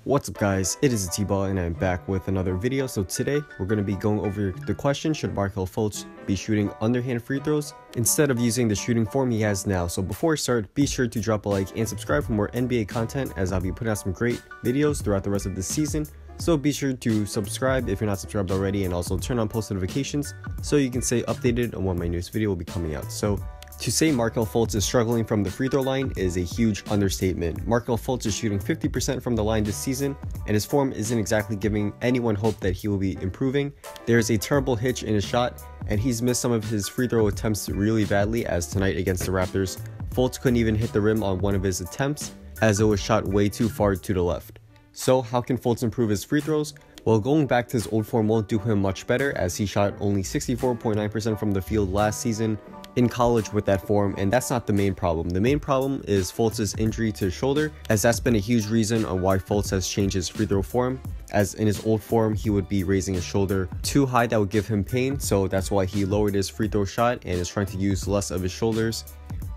What's up guys, it is T-Ball and I'm back with another video. So today we're going to be going over the question, should Markelle Fultz be shooting underhand free throws instead of using the shooting form he has now. So before I start, be sure to drop a like and subscribe for more NBA content, as I'll be putting out some great videos throughout the rest of this season. So be sure to subscribe if you're not subscribed already, and also turn on post notifications so you can stay updated on when my newest video will be coming out. So to say Markelle Fultz is struggling from the free throw line is a huge understatement. Markelle Fultz is shooting 50% from the line this season, and his form isn't exactly giving anyone hope that he will be improving. There's a terrible hitch in his shot, and he's missed some of his free throw attempts really badly, as tonight against the Raptors, Fultz couldn't even hit the rim on one of his attempts as it was shot way too far to the left. So how can Fultz improve his free throws? Well, going back to his old form won't do him much better, as he shot only 64.9% from the field last season in college with that form, and that's not the main problem. The main problem is Fultz's injury to his shoulder, as that's been a huge reason on why Fultz has changed his free throw form, as in his old form he would be raising his shoulder too high, that would give him pain, so that's why he lowered his free throw shot and is trying to use less of his shoulders.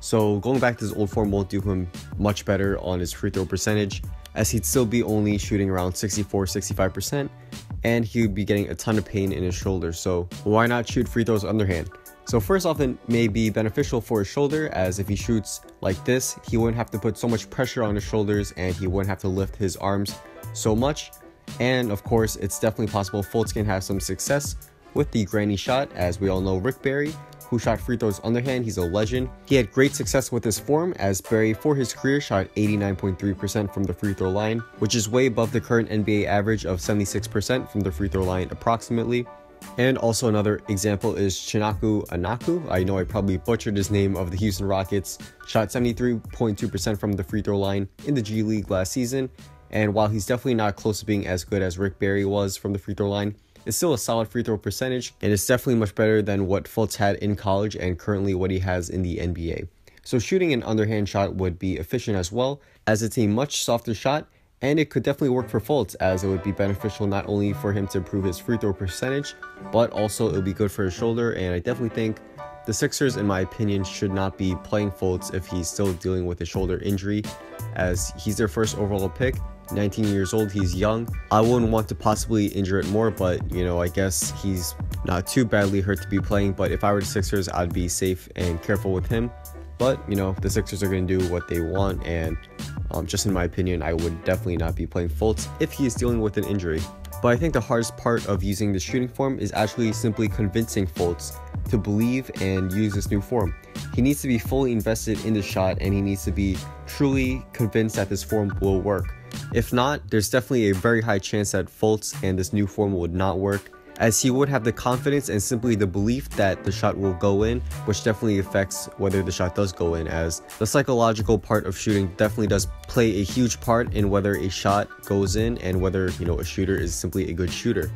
So going back to his old form won't do him much better on his free throw percentage, as he'd still be only shooting around 64-65%, and he would be getting a ton of pain in his shoulder. So why not shoot free throws underhand? So first off, it may be beneficial for his shoulder, as if he shoots like this, he wouldn't have to put so much pressure on his shoulders and he wouldn't have to lift his arms so much. And of course, it's definitely possible Fultz can have some success with the granny shot, as we all know Rick Barry, who shot free throws underhand, he's a legend. He had great success with this form, as Barry for his career shot 89.3% from the free throw line, which is way above the current NBA average of 76% from the free throw line approximately. And also another example is Chinaka Anaku. I know I probably butchered his name, of the Houston Rockets, shot 73.2% from the free throw line in the G League last season. And while he's definitely not close to being as good as Rick Barry was from the free throw line, it's still a solid free throw percentage, and it's definitely much better than what Fultz had in college and currently what he has in the NBA. So shooting an underhand shot would be efficient as well, as it's a much softer shot, and it could definitely work for Fultz, as it would be beneficial not only for him to improve his free throw percentage, but also it would be good for his shoulder. And I definitely think the Sixers, in my opinion, should not be playing Fultz if he's still dealing with a shoulder injury, as he's their first overall pick. 19 years old, he's young. I wouldn't want to possibly injure it more, but you know, I guess he's not too badly hurt to be playing. But if I were the Sixers, I'd be safe and careful with him. But you know, the Sixers are going to do what they want, and just in my opinion, I would definitely not be playing Fultz if he is dealing with an injury. But I think the hardest part of using the shooting form is actually simply convincing Fultz to believe and use this new form. He needs to be fully invested in the shot, and he needs to be truly convinced that this form will work. If not, there's definitely a very high chance that Fultz and this new form would not work, as he would have the confidence and simply the belief that the shot will go in, which definitely affects whether the shot does go in, as the psychological part of shooting definitely does play a huge part in whether a shot goes in and whether, you know, a shooter is simply a good shooter.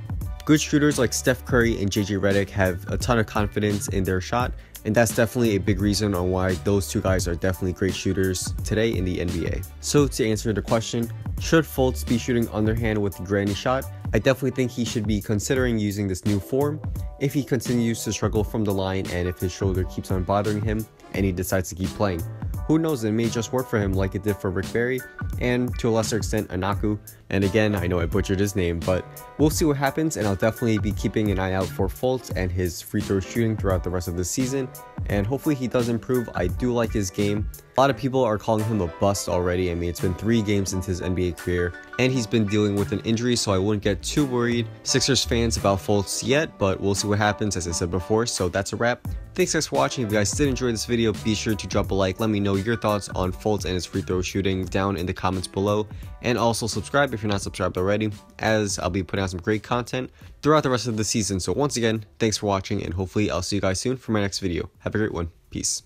Good shooters like Steph Curry and JJ Redick have a ton of confidence in their shot, and that's definitely a big reason on why those two guys are definitely great shooters today in the NBA. So to answer the question, should Fultz be shooting underhand with the granny shot? I definitely think he should be considering using this new form if he continues to struggle from the line, and if his shoulder keeps on bothering him and he decides to keep playing. Who knows, it may just work for him like it did for Rick Barry, and to a lesser extent Anaku. And again, I know I butchered his name, but we'll see what happens, and I'll definitely be keeping an eye out for Fultz and his free throw shooting throughout the rest of the season, and hopefully he does improve. I do like his game. A lot of people are calling him a bust already. I mean, it's been 3 games into his NBA career, and he's been dealing with an injury, so I wouldn't get too worried, Sixers fans, about Fultz yet, but we'll see what happens, as I said before. So that's a wrap. Thanks guys for watching. If you guys did enjoy this video, be sure to drop a like. Let me know your thoughts on Fultz and his free throw shooting down in the comments below, and also subscribe if you're not subscribed already, as I'll be putting out some great content throughout the rest of the season. So once again, thanks for watching, and hopefully I'll see you guys soon for my next video. Have a great one. Peace.